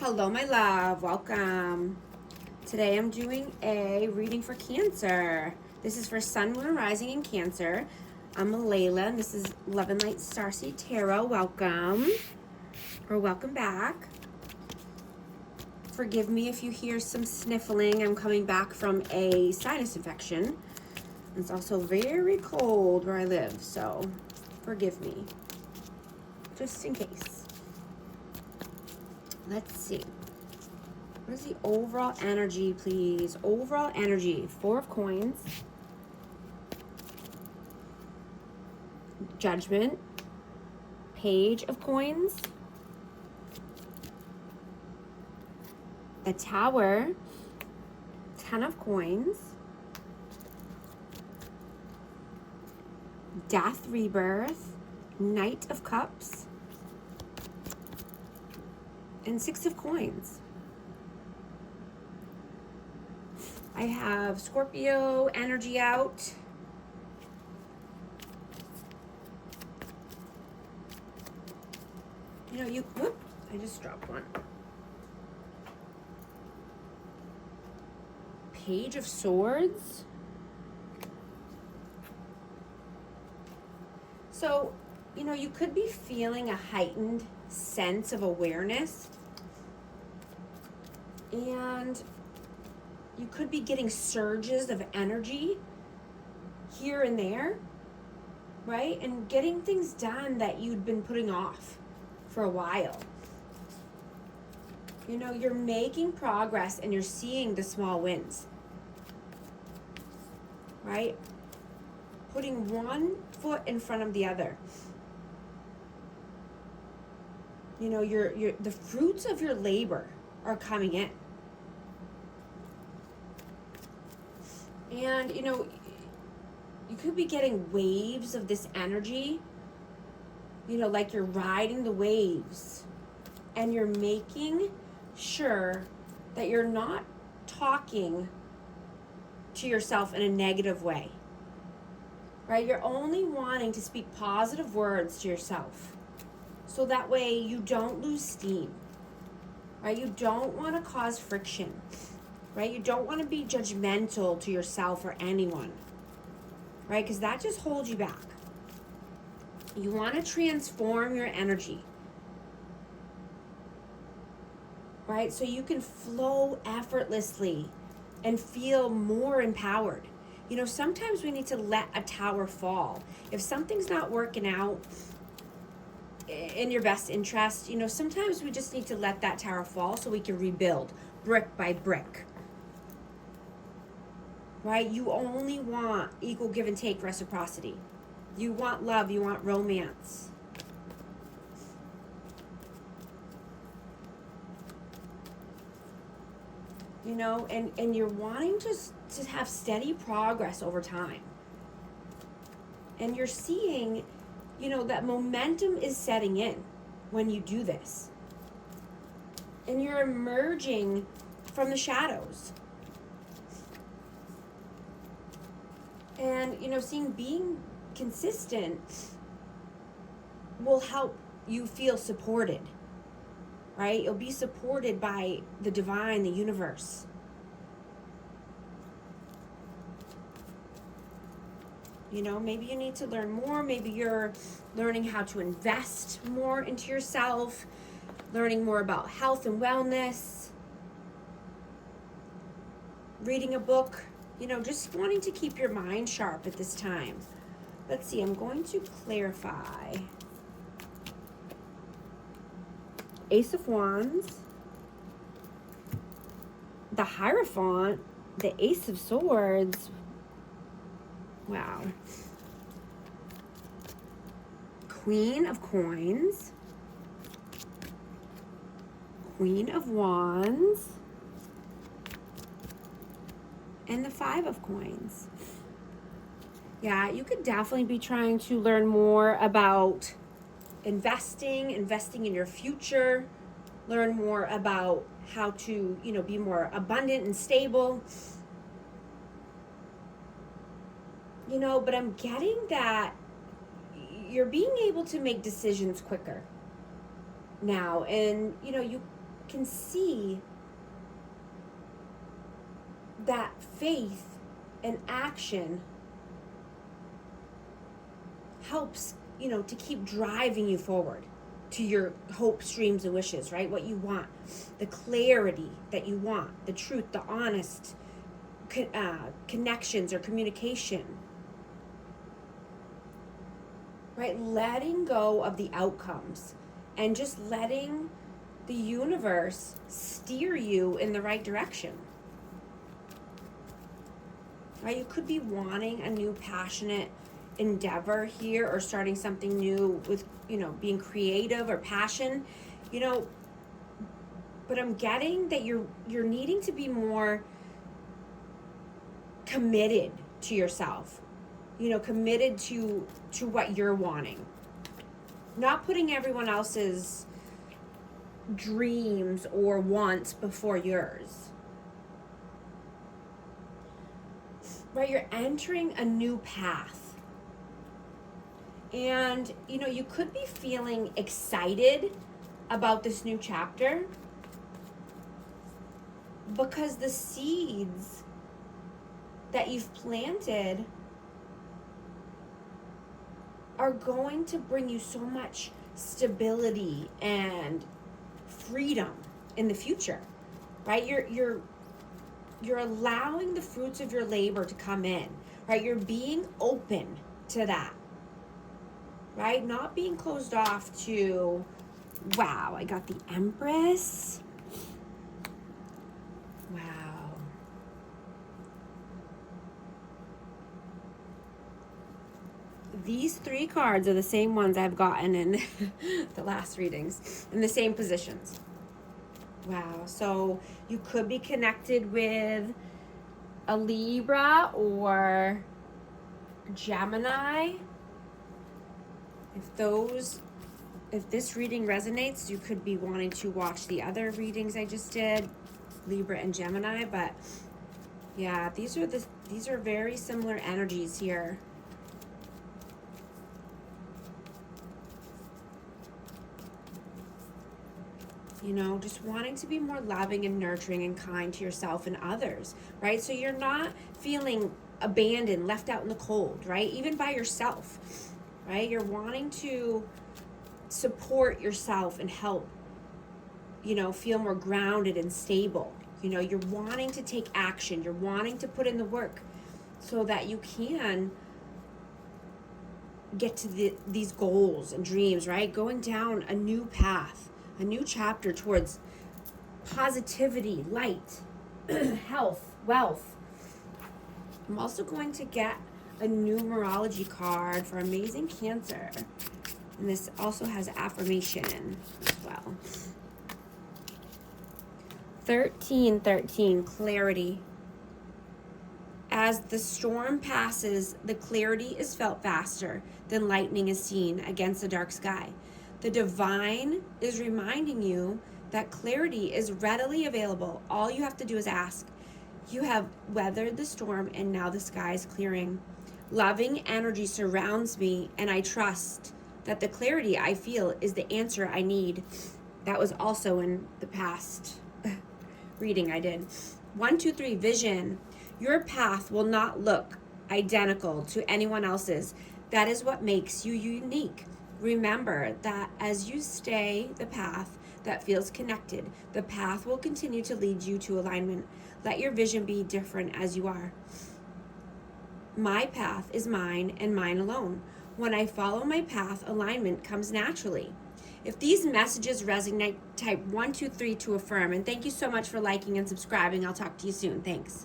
Hello, my love. Welcome. Today I'm doing a reading for Cancer. This is for Sun, Moon, and Rising in Cancer. I'm Layla, and this is Love and Light Starseed Tarot. Welcome. Or welcome back. Forgive me if you hear some sniffling. I'm coming back from a sinus infection. It's also very cold where I live, so forgive me. Just in case. Let's see. What is the overall energy, please? Overall energy. 4 of Coins. Judgment. Page of Coins. The Tower. 10 of Coins. Death, Rebirth. Knight of Cups. And 6 of Coins. I have Scorpio energy out. You know, whoop, I just dropped one. Page of Swords. So, you know, you could be feeling a heightened sense of awareness. And you could be getting surges of energy here and there, right? And getting things done that you'd been putting off for a while. You know, you're making progress and you're seeing the small wins, right? Putting one foot in front of the other. You know, the fruits of your labor are coming in. And, you know, you could be getting waves of this energy, you know, like you're riding the waves and you're making sure that you're not talking to yourself in a negative way, right? You're only wanting to speak positive words to yourself so that way you don't lose steam, right? You don't want to cause friction. Right? You don't want to be judgmental to yourself or anyone, right? Because that just holds you back. You want to transform your energy, right? So you can flow effortlessly and feel more empowered. You know, sometimes we need to let a tower fall. If something's not working out in your best interest, you know, sometimes we just need to let that tower fall so we can rebuild brick by brick. Right? You only want equal give and take reciprocity. You want love. You want romance. You know, and you're wanting to have steady progress over time. And you're seeing, you know, that momentum is setting in when you do this. And you're emerging from the shadows. And, you know, being consistent will help you feel supported, right? You'll be supported by the divine, the universe. You know, maybe you need to learn more. Maybe you're learning how to invest more into yourself, learning more about health and wellness, reading a book. You know, just wanting to keep your mind sharp at this time. Let's see, I'm going to clarify. Ace of Wands, the Hierophant, the Ace of Swords. Wow. Queen of Coins, Queen of Wands, and the 5 of Coins. Yeah, you could definitely be trying to learn more about investing in your future, learn more about how to, you know, be more abundant and stable. You know, but I'm getting that you're being able to make decisions quicker now. And, you know, can see that faith and action helps, to keep driving you forward to your hopes, dreams, and wishes, right? What you want, the clarity that you want, the truth, the honest connections or communication, right? Letting go of the outcomes and just letting the universe steer you in the right direction. Right? You could be wanting a new passionate endeavor here, or starting something new with, being creative or passion, but I'm getting that you're needing to be more committed to yourself, committed to what you're wanting, not putting everyone else's dreams or wants before yours. Right? You're entering a new path. And, you could be feeling excited about this new chapter because the seeds that you've planted are going to bring you so much stability and freedom in the future, right? You're allowing the fruits of your labor to come in, right? You're being open to that. Right? Not being closed off to, wow, I got the Empress. Wow. These 3 cards are the same ones I've gotten in the last readings, in the same positions. Wow. So you could be connected with a Libra or Gemini. If this reading resonates, you could be wanting to watch the other readings I just did, Libra and Gemini. But yeah, these are very similar energies here. Just wanting to be more loving and nurturing and kind to yourself and others, right? So you're not feeling abandoned, left out in the cold, right? Even by yourself. Right? You're wanting to support yourself and help, feel more grounded and stable. You're wanting to take action. You're wanting to put in the work so that you can get to these goals and dreams, right? Going down a new path, a new chapter towards positivity, light, health, wealth. I'm also going to get a numerology card for amazing Cancer. And this also has affirmation as well. 1313, clarity. As the storm passes, the clarity is felt faster than lightning is seen against the dark sky. The divine is reminding you that clarity is readily available. All you have to do is ask. You have weathered the storm and now the sky is clearing. Loving energy surrounds me, and I trust that the clarity I feel is the answer I need. That was also in the past reading I did. 1, 2, 3, vision. Your path will not look identical to anyone else's. That is what makes you unique. Remember that as you stay the path that feels connected, the path will continue to lead you to alignment. Let your vision be different as you are. My path is mine and mine alone. When I follow my path, alignment comes naturally. If these messages resonate, type 1, 2, 3 to affirm. And thank you so much for liking and subscribing. I'll talk to you soon. Thanks.